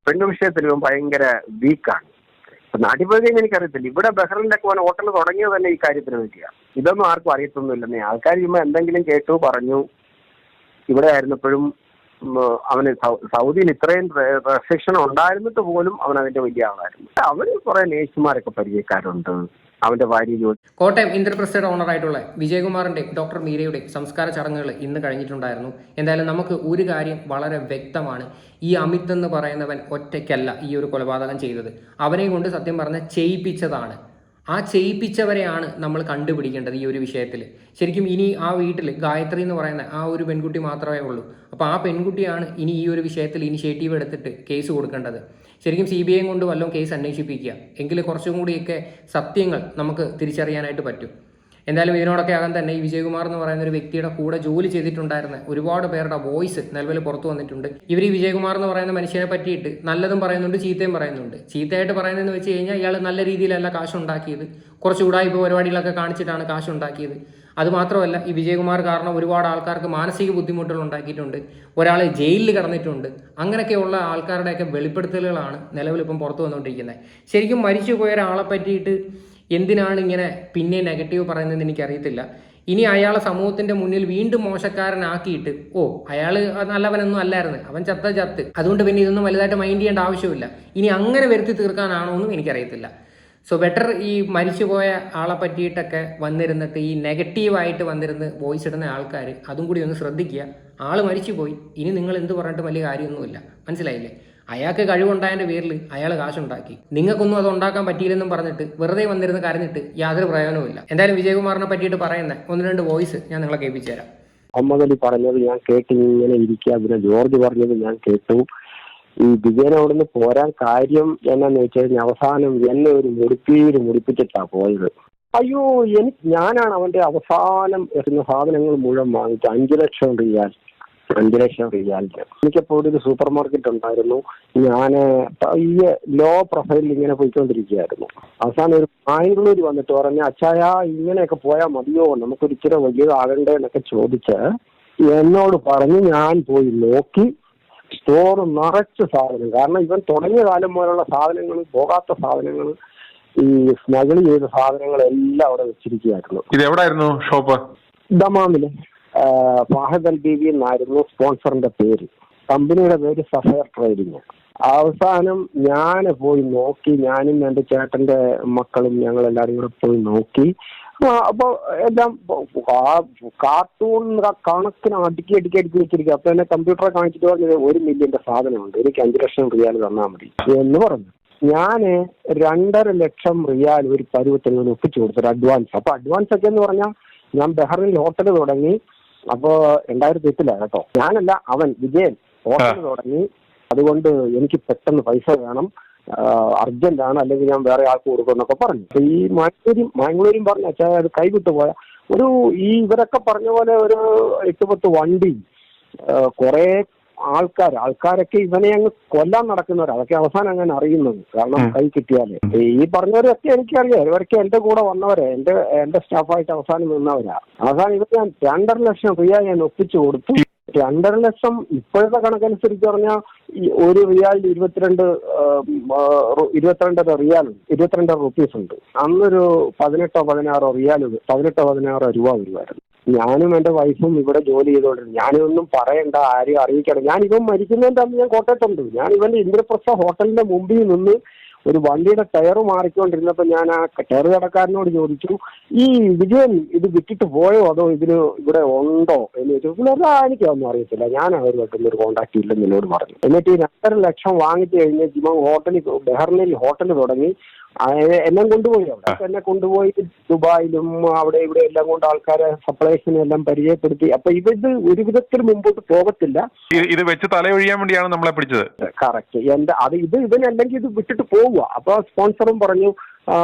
പെണ്ണു വിഷയത്തിൽ ഇവൻ ഭയങ്കര വീക്കാണ്. നാട്ടിൽ പോയി കഴിഞ്ഞാൽ എനിക്കറിയത്തില്ല. ഇവിടെ ബഹ്റിനിലൊക്കെ അവൻ ഹോട്ടൽ തുടങ്ങിയത് തന്നെ ഈ കാര്യത്തിന് വേണ്ടിയാണ്. ഇതൊന്നും ആർക്കും അറിയത്തൊന്നുമില്ലെന്നേ. ആൾക്കാർ ചുമ്മാ എന്തെങ്കിലും കേട്ടു പറഞ്ഞു. ഇവിടെ ആയിരുന്നപ്പോഴും അവന് സൗദിയിൽ ഇത്രയും റെസ്ട്രിക്ഷൻ ഉണ്ടായിരുന്നിട്ട് പോലും അവൻ അതിന്റെ വലിയ ആളായിരുന്നു. അവന് കുറെ നേഴ്സുമാരൊക്കെ പരിചയക്കാരുണ്ട്. അവന്റെ ഭാര്യ കോട്ടയം ഇന്ദ്രപ്രസ്ഥയുടെ ഓണറായിട്ടുള്ള വിജയകുമാറിന്റെ ഡോക്ടർ മീരയുടെ സംസ്കാര ചടങ്ങുകൾ ഇന്ന് കഴിഞ്ഞിട്ടുണ്ടായിരുന്നു. എന്തായാലും നമുക്ക് ഒരു കാര്യം വളരെ വ്യക്തമാണ്. ഈ അമിത് എന്ന് പറയുന്നവൻ ഒറ്റയ്ക്കല്ല ഈ ഒരു കൊലപാതകം ചെയ്തത്. അവനെ കൊണ്ട് സത്യം പറഞ്ഞാൽ ചെയ്യിപ്പിച്ചതാണ്. ആ ചെയ്യിപ്പിച്ചവരെയാണ് നമ്മൾ കണ്ടുപിടിക്കേണ്ടത് ഈ ഒരു വിഷയത്തിൽ. ശരിക്കും ഇനി ആ വീട്ടിൽ ഗായത്രി എന്ന് പറയുന്ന ആ ഒരു പെൺകുട്ടി മാത്രമേ ഉള്ളൂ. അപ്പോൾ ആ പെൺകുട്ടിയാണ് ഇനി ഈ ഒരു വിഷയത്തിൽ ഇനിഷ്യേറ്റീവ് എടുത്തിട്ട് കേസ് കൊടുക്കേണ്ടത്. ശരിക്കും CBI കൊണ്ട് വല്ലതും കേസ് അന്വേഷിപ്പിക്കുക. എങ്കിൽ കുറച്ചും കൂടിയൊക്കെ സത്യങ്ങൾ നമുക്ക് തിരിച്ചറിയാനായിട്ട് പറ്റും. എന്തായാലും ഇതിനോടൊക്കെ ആകാൻ തന്നെ ഈ വിജയകുമാർ എന്ന് പറയുന്ന ഒരു വ്യക്തിയുടെ കൂടെ ജോലി ചെയ്തിട്ടുണ്ടായിരുന്ന ഒരുപാട് പേരുടെ വോയിസ് നിലവിൽ പുറത്തു വന്നിട്ടുണ്ട്. ഇവർ ഈ വിജയകുമാർ എന്ന് പറയുന്ന മനുഷ്യനെ പറ്റിയിട്ട് നല്ലതും പറയുന്നുണ്ട്, ചീത്തയും പറയുന്നുണ്ട്. ചീത്തയായിട്ട് പറയുന്നതെന്ന് വെച്ച് കഴിഞ്ഞാൽ ഇയാൾ നല്ല രീതിയിലല്ല കാശുണ്ടാക്കിയത്, കുറച്ച് ഉടായിപ്പ് പരിപാടികളൊക്കെ കാണിച്ചിട്ടാണ് കാശുണ്ടാക്കിയത്. അതുമാത്രമല്ല, ഈ വിജയകുമാർ കാരണം ഒരുപാട് ആൾക്കാർക്ക് മാനസിക ബുദ്ധിമുട്ടുകൾ ഉണ്ടാക്കിയിട്ടുണ്ട്, ഒരാൾ ജയിലിൽ കിടന്നിട്ടുണ്ട്. അങ്ങനെയൊക്കെയുള്ള ആൾക്കാരുടെയൊക്കെ വെളിപ്പെടുത്തലുകളാണ് നിലവിലിപ്പം പുറത്തു വന്നുകൊണ്ടിരിക്കുന്നത്. ശരിക്കും മരിച്ചുപോയ ഒരാളെ പറ്റിയിട്ട് എന്തിനാണ് ഇങ്ങനെ പിന്നെ നെഗറ്റീവ് പറയുന്നതെന്ന് എനിക്കറിയത്തില്ല. ഇനി അയാളെ സമൂഹത്തിന്റെ മുന്നിൽ വീണ്ടും മോശക്കാരനാക്കിയിട്ട് അയാൾ നല്ലവനൊന്നും അല്ലായിരുന്നു, അവൻ ചത്ത്, അതുകൊണ്ട് പിന്നെ ഇതൊന്നും വലുതായിട്ട് മൈൻഡ് ചെയ്യേണ്ട ആവശ്യമില്ല, ഇനി അങ്ങനെ വരുത്തി തീർക്കാനാണോ എന്നും എനിക്കറിയത്തില്ല. സോ ബെറ്റർ ഈ മരിച്ചുപോയ ആളെ പറ്റിയിട്ടൊക്കെ വന്നിരുന്നിട്ട് ഈ നെഗറ്റീവായിട്ട് വന്നിരുന്ന് വോയിസ് ഇടുന്ന ആൾക്കാർ അതും കൂടി ഒന്ന് ശ്രദ്ധിക്കുക. ആൾ മരിച്ചുപോയി, ഇനി നിങ്ങൾ എന്ത് പറഞ്ഞിട്ട് വലിയ കാര്യമൊന്നുമില്ല. മനസ്സിലായില്ലേ? അയാൾക്ക് കഴിവുണ്ടായതിൻ്റെ പേരിൽ അയാൾ കാശുണ്ടാക്കി. നിങ്ങൾക്കൊന്നും അത് ഉണ്ടാക്കാൻ പറ്റിയില്ലെന്നും പറഞ്ഞിട്ട് വെറുതെ വന്നിരുന്ന് കരഞ്ഞിട്ട് യാതൊരു പ്രയോജനവുമില്ല. എന്തായാലും വിജയകുമാറിനെ പറ്റിയിട്ട് പറയുന്ന 1-2 വോയിസ് ഞാൻ നിങ്ങളെ കേൾപ്പിച്ചു തരാം. മുഹമ്മദ് അലി പറഞ്ഞത് ഞാൻ കേട്ട് ഇങ്ങനെ ഇരിക്കുക. പിന്നെ ജോർജ് പറഞ്ഞത് ഞാൻ കേട്ടു. ഈ വിജയൻ അവിടുന്ന് പോരാൻ കാര്യം എന്നാന്ന് വെച്ച് കഴിഞ്ഞാൽ അവസാനം എന്നെ ഒരു മുടിപ്പിച്ചിട്ടാ പോയത്. അയ്യോ, ഞാനാണ് അവന്റെ അവസാനം എറിഞ്ഞ സാധനങ്ങൾ മുഴുവൻ വാങ്ങിച്ചു. 5 ലക്ഷം റിയാലിന്. എനിക്കപ്പോൾ ഒരു സൂപ്പർ മാർക്കറ്റ് ഉണ്ടായിരുന്നു. ഞാൻ ഈ ലോ പ്രൊഫൈലിൽ ഇങ്ങനെ പോയിക്കൊണ്ടിരിക്കുകയായിരുന്നു. അവസാനം ഒരു ബാംഗ്ലൂർ വന്നിട്ട് പറഞ്ഞ, അച്ചായ ഇങ്ങനെയൊക്കെ പോയാൽ മതിയോ, നമുക്കൊരു ഇച്ചിരി വലിയതാകണ്ടേ എന്നൊക്കെ ചോദിച്ച് എന്നോട് പറഞ്ഞ് ഞാൻ പോയി നോക്കി. സ്റ്റോർ നിറച്ച് സാധനം. കാരണം ഇവൻ തുടങ്ങിയ കാലം മുതലുള്ള സാധനങ്ങൾ, പോകാത്ത സാധനങ്ങൾ, ഈ സ്മഗിൾ ചെയ്ത സാധനങ്ങളെല്ലാം അവിടെ വെച്ചിരിക്കുകയായിരുന്നു. ഇത് എവിടെയായിരുന്നു ഷോപ്പ്? ദമാമില്. ഫാഹിദ് അൽ ബീവി എന്നായിരുന്നു സ്പോൺസറിന്റെ പേര്. കമ്പനിയുടെ പേര് സഫയർ ട്രേഡിങ്. അവസാനം ഞാൻ പോയി നോക്കി. ഞാനും എന്റെ ചേട്ടന്റെ മക്കളും ഞങ്ങളെല്ലാരും കൂടെ പോയി നോക്കി. അപ്പൊ എല്ലാം കാർട്ടൂൺ കണക്കിന് അടുക്കി വെച്ചിരിക്കുക. അപ്പൊ എന്നെ കമ്പ്യൂട്ടറെ കാണിച്ചിട്ട് പറഞ്ഞത് 1 മില്യന്റെ സാധനമുണ്ട്, എനിക്ക് 5 ലക്ഷം റിയാൽ തന്നാൽ മതി എന്ന് പറഞ്ഞു. ഞാന് 2.5 ലക്ഷം റിയാൽ ഒരു പരുവത്തിന് ഒപ്പിച്ചു കൊടുത്തൊരു അഡ്വാൻസ്. അപ്പൊ അഡ്വാൻസ് ഒക്കെ എന്ന് പറഞ്ഞാൽ ഞാൻ ബഹ്റിനിൽ ഹോട്ടൽ തുടങ്ങി. അപ്പൊ 2008 കേട്ടോ. ഞാനല്ല, അവൻ വിജയൻ ഹോട്ടൽ തുടങ്ങി. അതുകൊണ്ട് എനിക്ക് പെട്ടെന്ന് പൈസ വേണം, അർജന്റാണ്, അല്ലെങ്കിൽ ഞാൻ വേറെ ആൾക്ക് കൊടുക്കും എന്നൊക്കെ പറഞ്ഞു. ഈ മാംഗ്ലൂരും പറഞ്ഞു, അച്ഛാ അത് കൈവിട്ടു പോയ ഇവരൊക്കെ പറഞ്ഞ പോലെ ഒരു 8-10 വണ്ടി, കുറെ ആൾക്കാരൊക്കെ ഇവനെ അങ്ങ് കൊല്ലാൻ നടക്കുന്നവരാ. അതൊക്കെ അവസാനം അങ്ങനെ അറിയുന്നത്. കാരണം കൈ കിട്ടിയാലേ. ഈ പറഞ്ഞവരൊക്കെ എനിക്കറിയാം. ഇവരൊക്കെ എന്റെ കൂടെ വന്നവരെ, എന്റെ സ്റ്റാഫായിട്ട് അവസാനം നിന്നവരാ. അവസാനം ഇവർ ഞാൻ 2.5 ലക്ഷം റിയാൽ ഞാൻ ഒപ്പിച്ചു കൊടുത്തു. 2.5 ലക്ഷം ഇപ്പോഴത്തെ കണക്കനുസരിച്ച് പറഞ്ഞാൽ ഒരു റിയാലിൽ 22 റിയാലുണ്ട്, 22 റുപ്പീസ് ഉണ്ട്. അന്നൊരു 18-16 രൂപ വരുമായിരുന്നു. ഞാനും എന്റെ വൈഫും ഇവിടെ ജോലി ചെയ്തോണ്ടിരുന്നു. ഞാനിതൊന്നും പറയണ്ട, ആരെയും അറിയിക്കണം. ഞാൻ ഇവൻ മരിക്കുന്നതിന്റെ അന്ന് ഞാൻ കോട്ടയത്തുണ്ട്. ഞാൻ ഇവന്റെ ഇന്ദ്രപ്രസ്ഥ ഹോട്ടലിന്റെ മുമ്പിൽ നിന്ന് ഒരു വണ്ടിയുടെ ടയർ മാറിക്കൊണ്ടിരുന്നപ്പോ ഞാൻ ആ ടയർ കടക്കാരനോട് ചോദിച്ചു, ഈ വിജയൻ ഇത് വിറ്റിട്ട് പോയോ അതോ ഇവിടെ ഉണ്ടോ എന്ന് ചോദിച്ചു. എനിക്കൊന്നും അറിയത്തില്ല, ഞാൻ അവരുമായിട്ടൊന്നും ഒരു കോണ്ടാക്ട് ഇല്ലെന്ന് എന്നോട് പറഞ്ഞു. എന്നിട്ട് ഈ 2.5 ലക്ഷം വാങ്ങിച്ചു കഴിഞ്ഞ് ബഹ്റിനിൽ ഹോട്ടൽ തുടങ്ങി. എല്ലാം കൊണ്ടുപോയി. അവിടെ എന്നെ കൊണ്ടുപോയി ദുബായിലും അവിടെ ഇവിടെ എല്ലാം കൊണ്ട് ആൾക്കാരെ സപ്ലൈസിനെ എല്ലാം പരിചയപ്പെടുത്തി. അപ്പൊ ഇത് ഒരു വിധത്തിൽ മുമ്പോട്ട് പോകത്തില്ല. ഇത് വെച്ച് തലയൊഴിയാൻ വേണ്ടിയാണ് നമ്മളെ പിടിച്ചത്. കറക്റ്റ്. ഇതിനല്ലെങ്കിൽ ഇത് വിട്ടിട്ട് പോവുക. അപ്പൊ സ്പോൺസറും പറഞ്ഞു,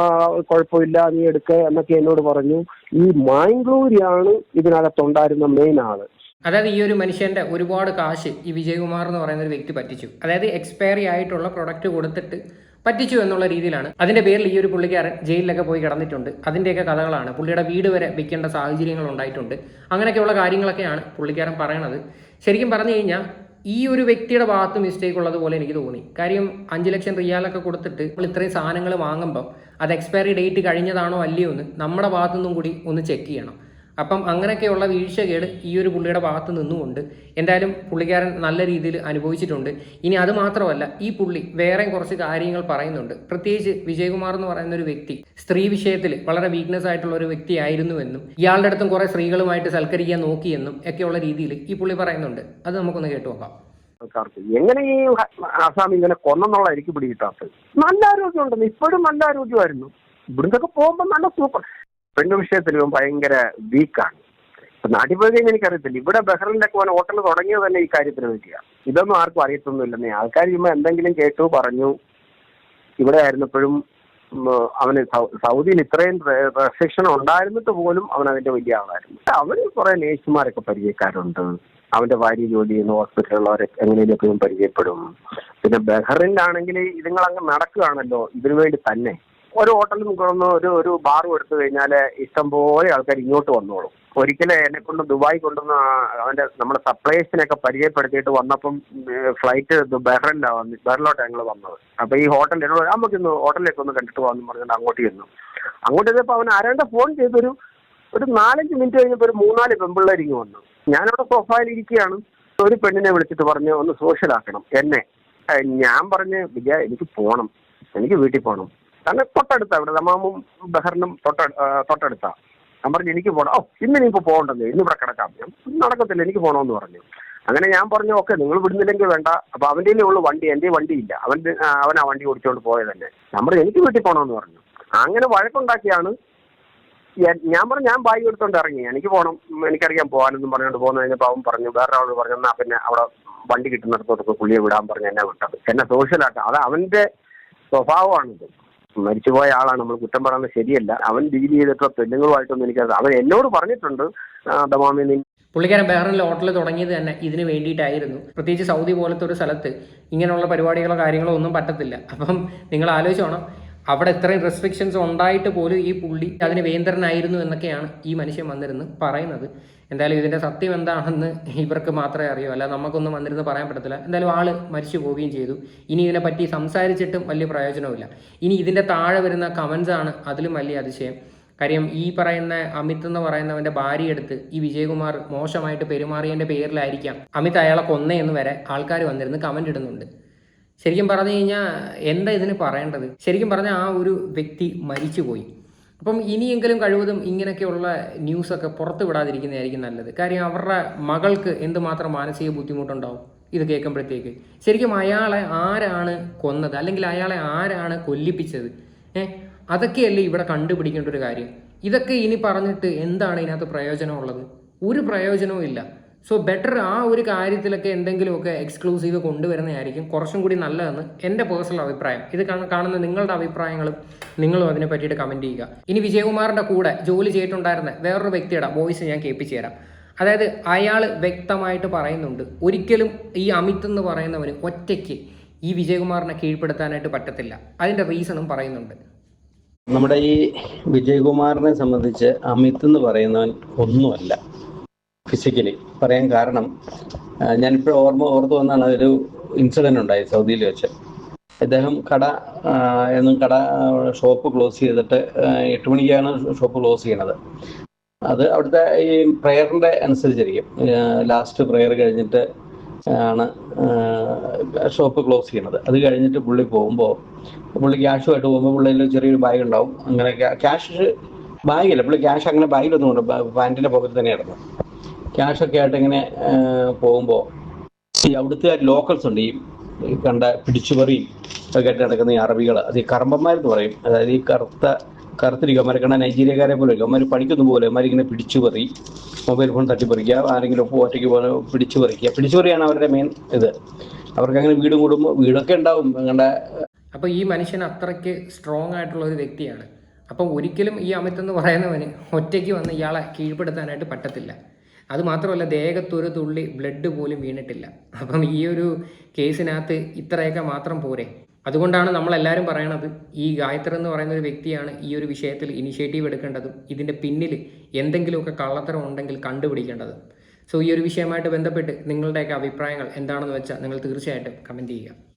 കുഴപ്പമില്ല, നീ എടുക്ക എന്നൊക്കെ എന്നോട് പറഞ്ഞു. ഈ മാംഗ്ലൂരിയാണ് ഇതിനകത്തുണ്ടായിരുന്ന മെയിൻ ആള്. അതായത് ഈ ഒരു മനുഷ്യന്റെ ഒരുപാട് കാശ് ഈ വിജയകുമാർ എന്ന് പറയുന്ന ഒരു വ്യക്തി പറ്റിച്ചു. അതായത് എക്സ്പയറി ആയിട്ടുള്ള പ്രൊഡക്റ്റ് കൊടുത്തിട്ട് പറ്റിച്ചു എന്നുള്ള രീതിയിലാണ്. അതിന്റെ പേരിൽ ഈ ഒരു പുള്ളിക്കാരൻ ജയിലിലൊക്കെ പോയി കിടന്നിട്ടുണ്ട്. അതിന്റെയൊക്കെ കഥകളാണ്. പുള്ളിയുടെ വീട് വരെ വിൽക്കേണ്ട സാഹചര്യങ്ങൾ ഉണ്ടായിട്ടുണ്ട്. അങ്ങനെയൊക്കെയുള്ള കാര്യങ്ങളൊക്കെയാണ് പുള്ളിക്കാരൻ പറയണത്. ശരിക്കും പറഞ്ഞു കഴിഞ്ഞാൽ ഈ ഒരു വ്യക്തിയുടെ ഭാഗത്ത് മിസ്റ്റേക്ക് ഉള്ളതുപോലെ എനിക്ക് തോന്നി. കാര്യം 5 ലക്ഷം റിയാലൊക്കെ കൊടുത്തിട്ട് നമ്മൾ ഇത്രയും സാധനങ്ങൾ വാങ്ങുമ്പം അത് എക്സ്പയറി ഡേറ്റ് കഴിഞ്ഞതാണോ അല്ലയോ എന്ന് നമ്മുടെ ഭാഗത്തു നിന്നും കൂടി ഒന്ന് ചെക്ക് ചെയ്യണം. അപ്പം അങ്ങനെയൊക്കെയുള്ള വീഴ്ചകേട് ഈ ഒരു പുള്ളിയുടെ ഭാഗത്ത് നിന്നുകൊണ്ട് എന്തായാലും പുള്ളിക്കാരൻ നല്ല രീതിയിൽ അനുഭവിച്ചിട്ടുണ്ട്. ഇനി അത് മാത്രമല്ല, ഈ പുള്ളി വേറെയും കുറച്ച് കാര്യങ്ങൾ പറയുന്നുണ്ട്. പ്രത്യേകിച്ച് വിജയകുമാർ എന്ന് പറയുന്ന ഒരു വ്യക്തി സ്ത്രീ വിഷയത്തിൽ വളരെ വീക്ക്നെസ് ആയിട്ടുള്ള ഒരു വ്യക്തിയായിരുന്നുവെന്നും ഇയാളുടെ അടുത്തും കുറെ സ്ത്രീകളുമായിട്ട് സൽക്കരിക്കാൻ നോക്കിയെന്നും ഒക്കെയുള്ള രീതിയിൽ ഈ പുള്ളി പറയുന്നുണ്ട്. അത് നമുക്കൊന്ന് കേട്ടു നോക്കാം. എങ്ങനെ ഈ ആസാമി ഇങ്ങനെ കൊന്നെന്നുള്ള എനിക്ക് പിടികിട്ടാത്തത്. നല്ല ആരോഗ്യമുണ്ടെന്ന്, ഇപ്പോഴും നല്ല ആരോഗ്യമായിരുന്നു. ഇവിടുന്നൊക്കെ പോകുമ്പോൾ നല്ല സൂപ്പർ. പെണ്ണു വിഷയത്തിൽ ഭയങ്കര വീക്കാണ്. നാട്ടിൽ പോയി കഴിഞ്ഞാൽ എനിക്കറിയത്തില്ല. ഇവിടെ ബഹ്റിനിലൊക്കെ പോലെ ഹോട്ടൽ തുടങ്ങിയത് തന്നെ ഈ കാര്യത്തിന് വേണ്ടിയാണ്. ഇതൊന്നും ആർക്കും അറിയത്തൊന്നുമില്ലെന്നേ. ആൾക്കാർ ചുമ്മാ എന്തെങ്കിലും കേട്ടു പറഞ്ഞു. ഇവിടെ ആയിരുന്നപ്പോഴും അവന് സൗദിയിൽ ഇത്രയും റെസ്ട്രിക്ഷൻ ഉണ്ടായിരുന്നിട്ട് പോലും അവൻ അതിന്റെ വലിയ ആളായിരുന്നു. അവന് കുറെ നേഴ്സുമാരൊക്കെ പരിചയക്കാരുണ്ട്. അവന്റെ ഭാര്യ ജോലി ചെയ്യുന്ന ഹോസ്പിറ്റലുള്ളവരെ എങ്ങനെയൊക്കെ പരിചയപ്പെടും. പിന്നെ ബഹ്റിനിലാണെങ്കിൽ ഇതുങ്ങളങ്ങ് നടക്കുകയാണല്ലോ ഇതിനു വേണ്ടി തന്നെ. ഒരു ഹോട്ടലിൽ കൊണ്ടു ഒരു ബാറും എടുത്തു കഴിഞ്ഞാൽ ഇഷ്ടംപോലെ ആൾക്കാർ ഇങ്ങോട്ട് വന്നോളും. ഒരിക്കലും എന്നെ കൊണ്ട് ദുബായി കൊണ്ടുവന്ന അവന്റെ നമ്മുടെ സപ്ലൈസിനൊക്കെ പരിചയപ്പെടുത്തിയിട്ട് വന്നപ്പം ഫ്ലൈറ്റ് ബഹ്റിനിലോട്ട് ഞങ്ങൾ വന്നത്. അപ്പൊ ഈ ഹോട്ടലിൽ നമുക്കിന്ന് ഹോട്ടലിലേക്ക് ഒന്ന് കണ്ടിട്ട് പോകാമെന്ന് പറഞ്ഞിട്ട് അങ്ങോട്ട് ചെന്നു. അങ്ങോട്ട് ചെന്നപ്പോൾ അവൻ ആരാണ്ട് ഫോൺ ചെയ്തൊരു 4-5 മിനിറ്റ് കഴിഞ്ഞപ്പോൾ ഒരു 3-4 പെമ്പിള്ളേരിങ്ങ് വന്നു. ഞാനവിടെ സോഫയിൽ ഇരിക്കുകയാണ്. ഒരു പെണ്ണിനെ വിളിച്ചിട്ട് പറഞ്ഞു ഒന്ന് സോഷ്യലാക്കണം എന്നെ. ഞാൻ പറഞ്ഞ് വിജയ എനിക്ക് പോകണം, എനിക്ക് വീട്ടിൽ പോകണം. കാരണം തൊട്ടടുത്താ, ഇവിടെ ദമാമും ബഹ്റിനും തൊട്ടടുത്താ. ഞാൻ പറഞ്ഞു എനിക്ക് പോകണം. ഇന്ന് ഇനിയിപ്പോൾ പോകണ്ടെന്ന്, ഇന്ന് ഇവിടെ കിടക്കാം. ഞാൻ നടക്കത്തില്ല, എനിക്ക് പോകണമെന്ന് പറഞ്ഞു. അങ്ങനെ ഞാൻ പറഞ്ഞു ഓക്കെ നിങ്ങൾ വിടുന്നില്ലെങ്കിൽ വേണ്ട. അപ്പൊ അവൻ്റെ ഉള്ളു വണ്ടി, എൻ്റെ വണ്ടിയില്ല. അവൻ ആ വണ്ടി ഓടിച്ചുകൊണ്ട് പോയത് തന്നെ. ഞാൻ പറഞ്ഞു എനിക്ക് വീട്ടിൽ പോകണമെന്ന് പറഞ്ഞു. അങ്ങനെ വഴക്കുണ്ടാക്കിയാണ് ഞാൻ പറഞ്ഞു ഞാൻ ബാഗ് എടുത്തോണ്ട് ഇറങ്ങി, എനിക്ക് പോകണം, എനിക്കറിയാൻ പോകാനെന്നും പറഞ്ഞുകൊണ്ട് പോകുന്ന കഴിഞ്ഞപ്പോൾ അവൻ പറഞ്ഞു, വേറെ ആളോട് പറഞ്ഞു എന്നാ പിന്നെ അവിടെ വണ്ടി കിട്ടുന്നിടത്തോട്ടൊക്കെ പുള്ളിയെ വിടാൻ പറഞ്ഞ് എന്നെ വിട്ടത്. എന്നെ സോഷ്യലാക്കാം. അത് അവന്റെ സ്വഭാവമാണിത്. മരിച്ചുപോയ ആളാണ്, നമ്മൾ കുറ്റം പറയുന്നത് ശരിയല്ല. അവൻ ഡീൽ ചെയ്തിട്ടോ പെണ്ണുങ്ങളുമായിട്ടൊന്നും എനിക്കത് അവൻ എന്നോട് പറഞ്ഞിട്ടുണ്ട്. ദമാമിൽ പുള്ളിക്കാരൻ ബഹ്റിനിൽ ഹോട്ടൽ തുടങ്ങിയത് തന്നെ ഇതിന് വേണ്ടിയിട്ടായിരുന്നു. പ്രത്യേകിച്ച് സൗദി പോലത്തെ ഒരു സ്ഥലത്ത് ഇങ്ങനെയുള്ള പരിപാടികളോ കാര്യങ്ങളോ ഒന്നും പറ്റത്തില്ല. അപ്പം നിങ്ങൾ ആലോചിച്ചോണം, അവിടെ ഇത്രയും റെസ്ട്രിക്ഷൻസ് ഉണ്ടായിട്ട് പോലും ഈ പുള്ളി അതിന് വേന്ദ്രനായിരുന്നു എന്നൊക്കെയാണ് ഈ മനുഷ്യൻ വന്നിരുന്ന് പറയുന്നത്. എന്തായാലും ഇതിൻ്റെ സത്യം എന്താണെന്ന് ഇവർക്ക് മാത്രമേ അറിയൂ, അല്ല നമുക്കൊന്നും വന്നിരുന്ന് പറയാൻ പറ്റത്തില്ല. എന്തായാലും ആള് മരിച്ചു പോവുകയും ചെയ്തു. ഇനി ഇതിനെപ്പറ്റി സംസാരിച്ചിട്ടും വലിയ പ്രയോജനമില്ല. ഇനി ഇതിൻ്റെ താഴെ വരുന്ന കമൻസ് ആണ് അതിലും വലിയ അതിശയം. കാര്യം ഈ പറയുന്ന അമിത് എന്ന് പറയുന്നവൻ്റെ ഭാര്യയെടുത്ത് ഈ വിജയകുമാർ മോശമായിട്ട് പെരുമാറിയതിൻ്റെ പേരിലായിരിക്കാം അമിത് അയാളെ കൊന്നേ എന്ന് വരെ ആൾക്കാർ വന്നിരുന്ന് കമൻ്റ് ഇടുന്നുണ്ട്. ശരിക്കും പറഞ്ഞു കഴിഞ്ഞാൽ എന്താ ഇതിന് പറയേണ്ടത്? ശരിക്കും പറഞ്ഞാൽ ആ ഒരു വ്യക്തി മരിച്ചുപോയി. അപ്പം ഇനിയെങ്കിലും കഴിവതും ഇങ്ങനെയൊക്കെയുള്ള ന്യൂസൊക്കെ പുറത്ത് വിടാതിരിക്കുന്നതായിരിക്കും നല്ലത്. കാര്യം അവരുടെ മകൾക്ക് എന്തുമാത്രം മാനസിക ബുദ്ധിമുട്ടുണ്ടാവും ഇത് കേൾക്കുമ്പോഴത്തേക്ക്. ശരിക്കും അയാളെ ആരാണ് കൊന്നത്, അല്ലെങ്കിൽ അയാളെ ആരാണ് കൊല്ലിപ്പിച്ചത്? അതൊക്കെയല്ലേ ഇവിടെ കണ്ടുപിടിക്കേണ്ട ഒരു കാര്യം. ഇതൊക്കെ ഇനി പറഞ്ഞിട്ട് എന്താണ് ഇതിനകത്ത് പ്രയോജനമുള്ളത്? ഒരു പ്രയോജനവും ഇല്ല. സോ ബെറ്റർ ആ ഒരു കാര്യത്തിലൊക്കെ എന്തെങ്കിലുമൊക്കെ എക്സ്ക്ലൂസീവ് കൊണ്ടുവരുന്നതായിരിക്കും കുറച്ചും കൂടി നല്ലതെന്ന് എൻ്റെ പേഴ്സണൽ അഭിപ്രായം. ഇത് കാണുന്ന നിങ്ങളുടെ അഭിപ്രായങ്ങളും നിങ്ങളും അതിനെ പറ്റിയിട്ട് കമൻറ്റ് ചെയ്യുക. ഇനി വിജയകുമാറിൻ്റെ കൂടെ ജോലി ചെയ്തിട്ടുണ്ടായിരുന്ന വേറൊരു വ്യക്തിയുടെ വോയിസ് ഞാൻ കേൾപ്പിച്ചു തരാം. അതായത് അയാൾ വ്യക്തമായിട്ട് പറയുന്നുണ്ട്, ഒരിക്കലും ഈ അമിത് എന്ന് പറയുന്നവന് ഒറ്റയ്ക്ക് ഈ വിജയകുമാറിനെ കീഴ്പ്പെടുത്താനായിട്ട് പറ്റത്തില്ല. അതിൻ്റെ റീസണും പറയുന്നുണ്ട്. നമ്മുടെ ഈ വിജയകുമാറിനെ സംബന്ധിച്ച് അമിത് എന്ന് പറയുന്നവൻ ഒന്നുമല്ല ഫിസിക്കലി പറയാൻ. കാരണം ഞാനിപ്പോൾ ഓർത്തു വന്നാണ് ഒരു ഇൻസിഡന്റ് ഉണ്ടായി സൗദിയിൽ വെച്ച്. അദ്ദേഹം ഷോപ്പ് ക്ലോസ് ചെയ്തിട്ട് 8 മണിക്കാണ് ഷോപ്പ് ക്ലോസ് ചെയ്യണത്. അത് അവിടുത്തെ ഈ പ്രെയറിന്റെ അനുസരിച്ചിരിക്കും. ലാസ്റ്റ് പ്രെയർ കഴിഞ്ഞിട്ട് ആണ് ഷോപ്പ് ക്ലോസ് ചെയ്യണത്. അത് കഴിഞ്ഞിട്ട് പുള്ളി ക്യാഷുമായിട്ട് പോകുമ്പോൾ പുള്ളിയിൽ ചെറിയൊരു ബാഗ് ഉണ്ടാവും. അങ്ങനെ ക്യാഷ് ബാഗില്ല, പുള്ളി ക്യാഷ് അങ്ങനെ ബാഗിലൊന്നും ഉണ്ട്, പാൻറ്റിന്റെ പോക്കറ്റിൽ തന്നെ ഇടുന്നു. ക്യാഷൊക്കെ ആയിട്ട് ഇങ്ങനെ പോകുമ്പോൾ ഈ അവിടുത്തെ ലോക്കൽസ് ഉണ്ട്, ഈ കണ്ട പിടിച്ചുപറിയും ഒക്കെ ആയിട്ട് നടക്കുന്ന ഈ അറബികൾ, അത് ഈ കറമ്പന്മാരെന്ന് പറയും. അതായത് ഈ കറുത്തിരിക്കും അവന്മാരെ കണ്ട നൈജീരിയക്കാരെ പോലെ അവന്മാർ പഠിക്കുന്ന പോലെ അവന്മാരിങ്ങനെ പിടിച്ചുപറി, മൊബൈൽ ഫോൺ തട്ടിപ്പറിക്കുക, ആരെങ്കിലും ഒറ്റയ്ക്ക് പോലെ പിടിച്ചുപറിയാണ് അവരുടെ മെയിൻ ഇത്. അവർക്ക് അങ്ങനെ വീടൊക്കെ ഉണ്ടാവും കണ്ട. അപ്പോൾ ഈ മനുഷ്യൻ അത്രയ്ക്ക് സ്ട്രോങ് ആയിട്ടുള്ള ഒരു വ്യക്തിയാണ്. അപ്പം ഒരിക്കലും ഈ അമിത് എന്ന് പറയുന്നവന് ഒറ്റയ്ക്ക് വന്ന് ഇയാളെ കീഴ്പ്പെടുത്താനായിട്ട് പറ്റത്തില്ല. അതുമാത്രമല്ല, ദേഹത്തൊരു തുള്ളി ബ്ലഡ് പോലും വീണിട്ടില്ല. അപ്പം ഈ ഒരു കേസിനകത്ത് ഇത്രയൊക്കെ മാത്രം പോരെ. അതുകൊണ്ടാണ് നമ്മളെല്ലാവരും പറയണത്, ഈ ഗായത്രി എന്ന് പറയുന്ന ഒരു വ്യക്തിയാണ് ഈ ഒരു വിഷയത്തിൽ ഇനിഷ്യേറ്റീവ് എടുക്കേണ്ടതും ഇതിൻ്റെ പിന്നിൽ എന്തെങ്കിലുമൊക്കെ കള്ളത്തരം ഉണ്ടെങ്കിൽ കണ്ടുപിടിക്കേണ്ടതും. സോ ഈ ഒരു വിഷയമായിട്ട് ബന്ധപ്പെട്ട് നിങ്ങളുടെയൊക്കെ അഭിപ്രായങ്ങൾ എന്താണെന്ന് വെച്ചാൽ നിങ്ങൾ തീർച്ചയായിട്ടും കമൻറ്റ് ചെയ്യുക.